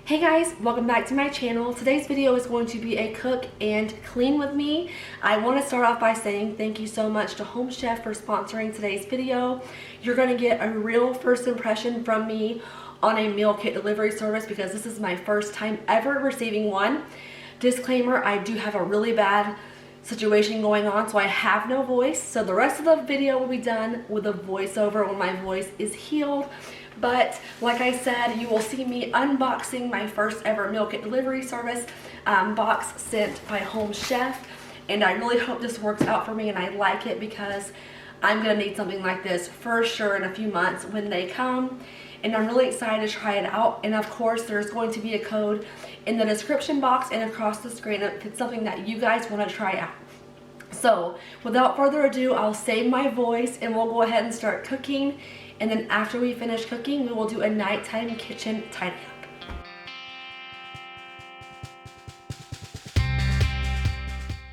Hey guys, welcome back to my channel. Today's video is going to be a cook and clean with me. I want to start off by saying thank you so much to Home Chef for sponsoring today's video. You're going to get a real first impression from me on a meal kit delivery service because this is my first time ever receiving one. Disclaimer, I do have a really bad situation going on, so I have no voice. So the rest of the video will be done with a voiceover when my voice is healed. But like I said, you will see me unboxing my first ever meal kit delivery service box sent by Home Chef. And I really hope this works out for me and I like it because I'm going to need something like this for sure in a few months when they come. And I'm really excited to try it out. And of course, there's going to be a code in the description box and across the screen if it's something that you guys want to try out. So without further ado, I'll save my voice and we'll go ahead and start cooking. And then after we finish cooking, we will do a nighttime kitchen tidy up.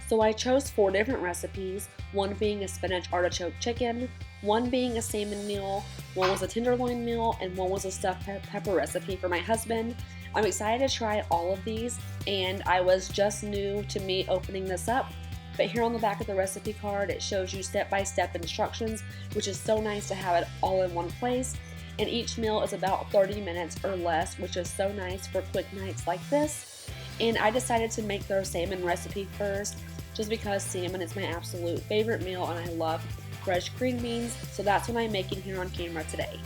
So I chose 4 different recipes, one being a spinach artichoke chicken, one being a salmon meal, one was a tenderloin meal, and one was a stuffed pepper recipe for my husband. I'm excited to try all of these, and I was just new to me opening this up. But here on the back of the recipe card, it shows you step-by-step instructions, which is so nice to have it all in one place. And each meal is about 30 minutes or less, which is so nice for quick nights like this. And I decided to make their salmon recipe first, just because salmon is my absolute favorite meal and I love fresh green beans. So that's what I'm making here on camera today.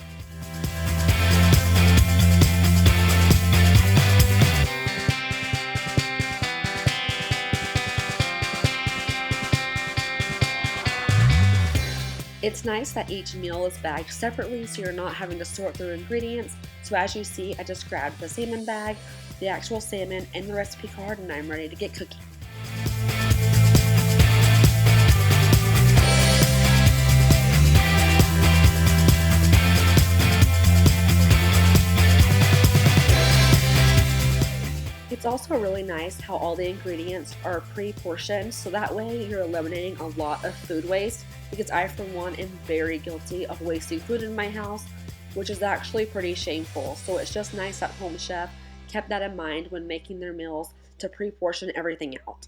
It's nice that each meal is bagged separately so you're not having to sort through ingredients. So as you see, I just grabbed the salmon bag, the actual salmon, and the recipe card, and I'm ready to get cooking. It's also really nice how all the ingredients are pre-portioned, so that way you're eliminating a lot of food waste, because I, for one, am very guilty of wasting food in my house, which is actually pretty shameful. So it's just nice that Home Chef kept that in mind when making their meals to pre-portion everything out.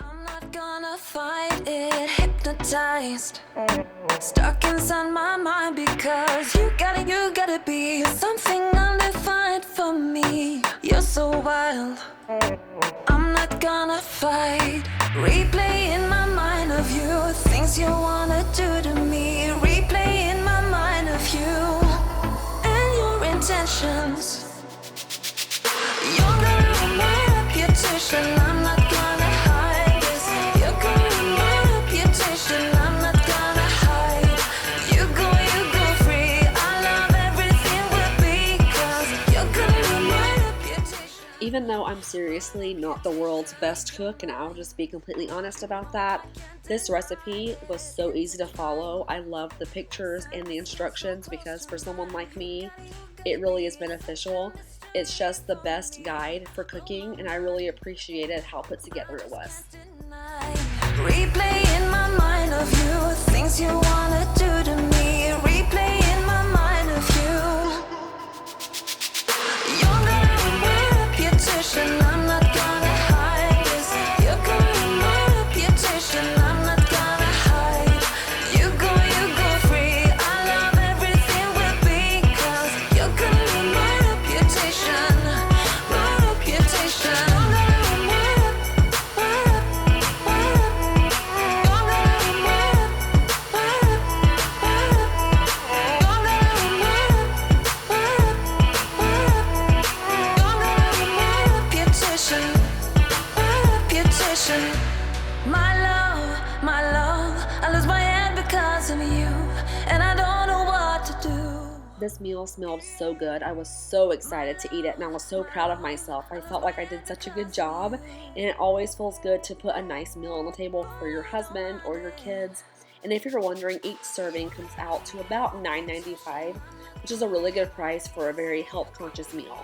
I'm not gonna fight it, hypnotized, stuck inside my mind because you gotta be something undefined for me. You're so wild, I'm not gonna fight. Replay in my mind of you, things you wanna do to me. Replay in my mind of you and your intentions. You're gonna ruin my reputation, I'm not gonna hide this. You're gonna ruin my reputation, I'm not gonna hide. You go free, I love everything with me, 'cause you're gonna ruin my reputation. Even though I'm seriously not the world's best cook, and I'll just be completely honest about that, this recipe was so easy to follow. I love the pictures and the instructions because for someone like me, it really is beneficial. It's just the best guide for cooking, and I really appreciated how put together it was. Replay in my mind of you, things you wanna do to me. Replay in my mind of you. You're gonna ruin my reputation, I'm not gonna hide this. You're gonna ruin my reputation, I'm not gonna hide. You go free, I love everything with me, 'cause you're gonna ruin my reputation, my reputation. You're gonna ruin my This meal smelled so good. I was so excited to eat it and I was so proud of myself. I felt like I did such a good job, and it always feels good to put a nice meal on the table for your husband or your kids. And if you're wondering, each serving comes out to about $9.95, which is a really good price for a very health conscious meal.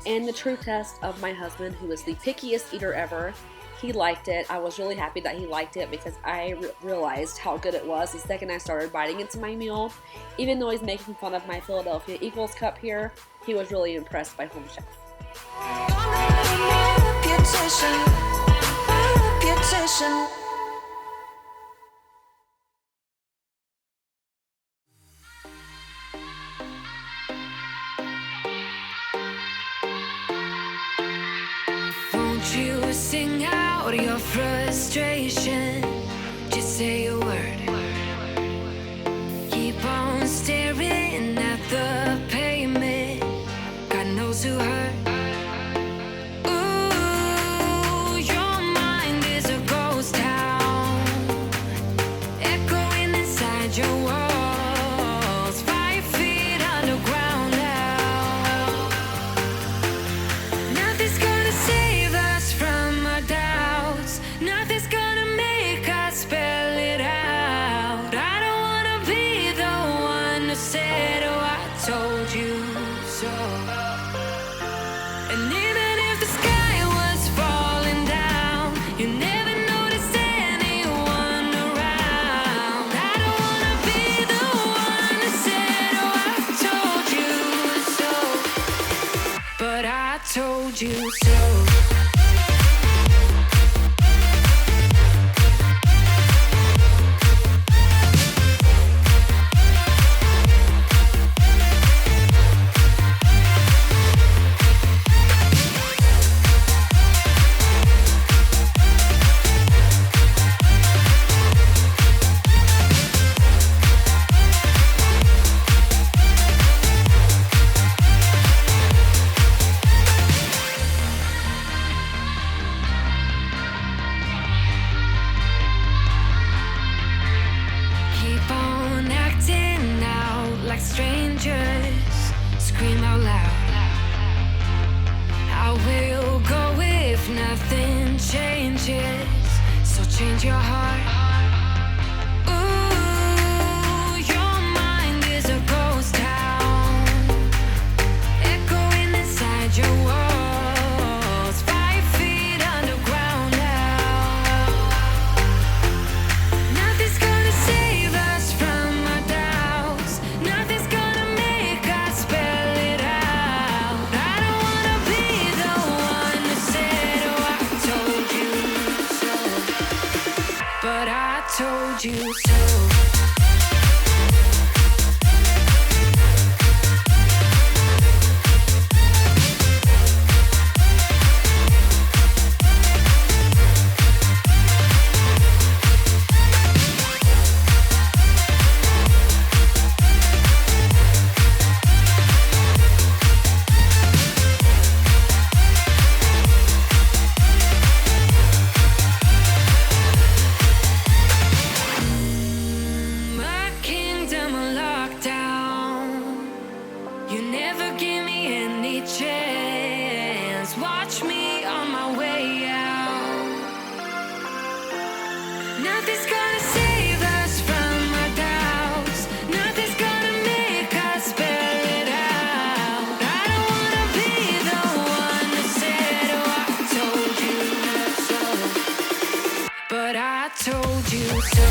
And the true test of my husband, who is the pickiest eater ever, he liked it. I was really happy that he liked it because I realized how good it was the second I started biting into my meal. Even though he's making fun of my Philadelphia Eagles cup here, he was really impressed by Home Chef. Won't you sing out your frustration? Just say a word. Keep on staring at the pavement. God knows who hurt. Ooh, your mind is a ghost town, echoing inside your walls. 5 feet underground now. Nothing's gonna save us from our doubts. Nothing's gonna make us spell it out. I don't wanna be the one who said, oh, I told you so. And even if the sky was falling down, you never noticed anyone around. I don't wanna be the one who said, oh, I told you so. But I told you so. Keep on acting out like strangers. Scream out loud. I will go if nothing changes. So change your heart. Ooh, your mind is a ghost town, echoing inside your walls. 5 feet underground now. Nothing's gonna save us from our doubts. Nothing's gonna make us spell it out. I don't wanna be the one who said, oh, I told you so. But I told you so. My kingdom on lockdown. You never give me any chance. Watch me on my way out. Nothing's gonna save us from our doubts. Nothing's gonna make us spell it out. I don't wanna be the one who said, oh, I told you so. But I told you so.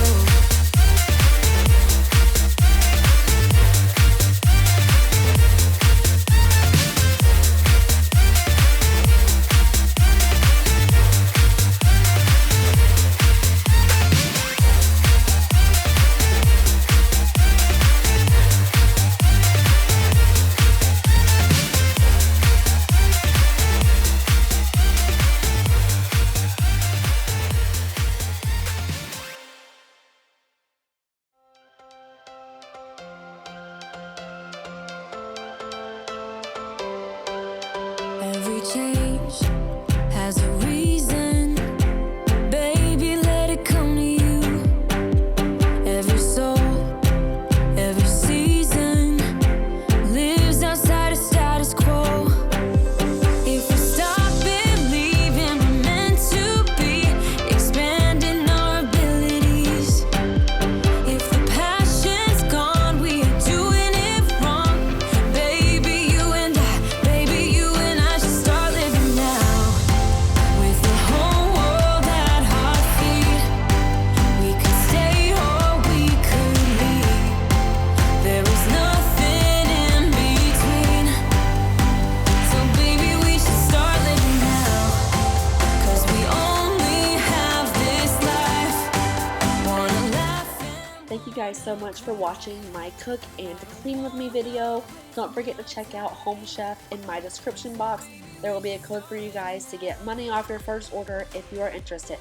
guys so much for watching my cook and clean with me video. Don't forget to check out Home Chef in my description box. There will be a code for you guys to get money off your first order if you are interested.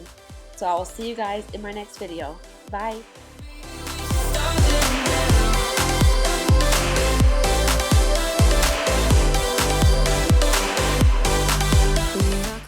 So I will see you guys in my next video. Bye!